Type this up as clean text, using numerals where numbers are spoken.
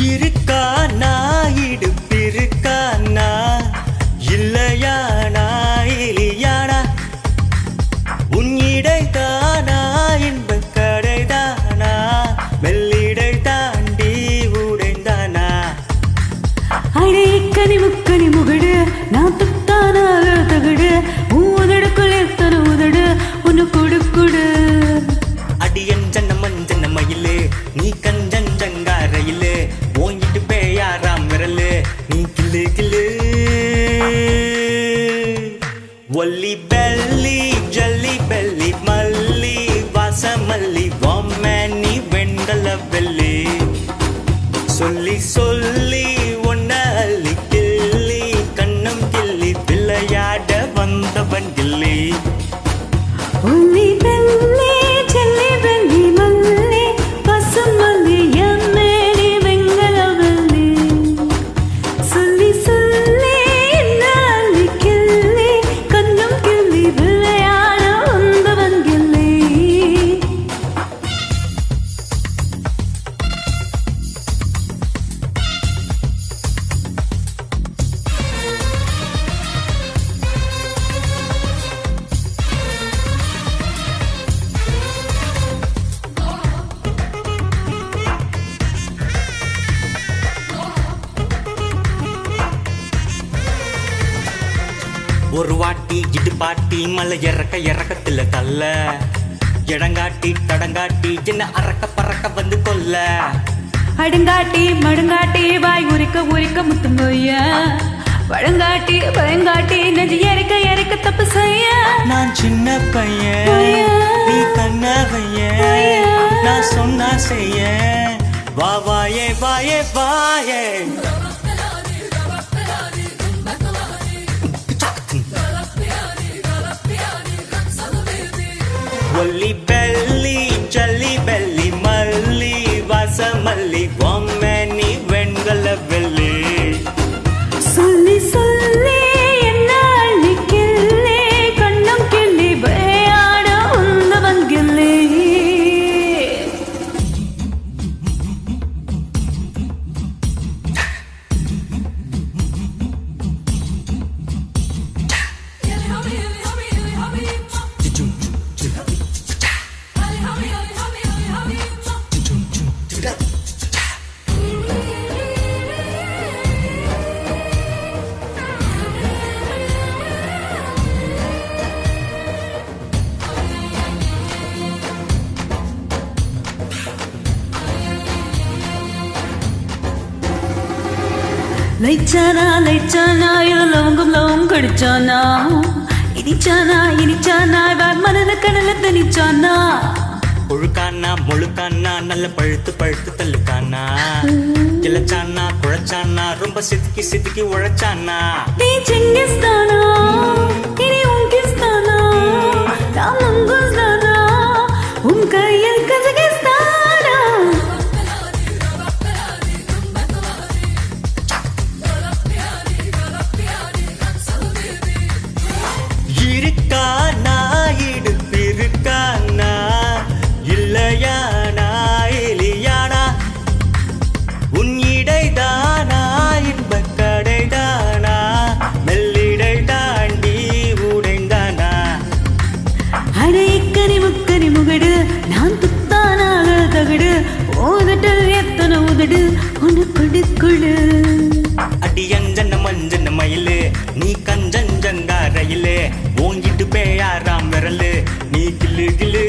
இருக்கானா இடுப்பிருக்கானா இல்லையானா இலியானா உன்னிடை தானா இன்ப கடைதானா மெல்லிடை தாண்டி உடைந்தானா அடே கனி முக்கனி முகடு நான் துத்தானாக தகடு உதடுக்குள் எத்தனை உதடு உன்னு கொடு கொடு அடியன் ஜன்ன மஞ்சன மயிலு நீ கஞ்சன் ஜங்காரையிலு ஓங்கிட்டு பேயாராம் விரலு நீ கிளு கிளு ஒல்லி பெல்லி ஜல்லி பெல்லி மல்லி வாசமல்லி வாமேனி வெண்டல வெள்ளி சொல்லி சொல்லி ஒன்ன அள்ளி கிள்ளி கண்ணம் கிள்ளி விளையாட வந்தவன் கிள்ளி ஒல்லி பெல்லி ஜல்லி பெல்லி மல்லி வாசமல்லி எம்மேனி வெங்கல வெள்ளி சொல்லி சொல்லி என்ன அள்ளி கிள்ளி கண்ணம் கிள்ளி விளையாட வந்தவன் கிள்ளி ஒரு வாட்டி இடுபாட்டி மலை இறக்க இறக்கத்துல தள்ள இடங்காட்டி தடங்காட்டி என்ன அறக்க பறக்க வந்து கொல்ல அடுங்காட்டி மடுங்காட்டி வாய் உரிக்க உரிக்க முத்துங்கொய்ய வழங்காட்டி பயங்காட்டி நெஞ்சு எரிக்க எரிக்க தப்பு செய்ய நான் சின்ன பையன் நீ கண்ணவையன் நான் சொன்னா செய்ய வா வாயே வாயே வாயே ஒல்லி பெல்லி ஜல்லி பெல்லி மல்லி வாசமல்லி வாமேனி வெண்கல வெள்ளி சொல்லி சொல்லி என்ன அள்ளி கிள்ளி கண்ணம் கிள்ளி விளையாட வந்தவன் கிள்ளி லைச்சானா லைச்சானா இது லவங்கம் லவங்கம் கடிச்சானா இனிச்சானா இனிச்சானா மனத கடல தனிச்சானா ஒழுக்கானா முழுக்கானா நல்ல பழுத்து பழுத்து தள்ளுக்கானா கிளச்சானா குழைச்சானா ரொம்ப சிதுக்கி சிதுக்கி உழைச்சானா நீ சிங்கிஸ்தானா இனி உங்கிஸ்தானா நான் மங்குஸ்தானா உன் கையில் கஜகிஸ்தானா இருக்கானா இடுப்பிருக்கானா இல்லையானா இலியானா உன் இடைதானா இன்ப கடைதானா மெல்லிடை தாண்டி உடைந்தானா அடே கனி முக்கனி முகடு நான் துத்தானாக தகடு ஓதட்டல் எத்தனை உதடு உன்னு கொடு கொடு அடியஞ்சன மஞ்சன மயிலு நீ கஞ்சன் ஜங்காரையிலே ஓங்கிட்டு பேயாராம் விரலு நீ கிளு கிளு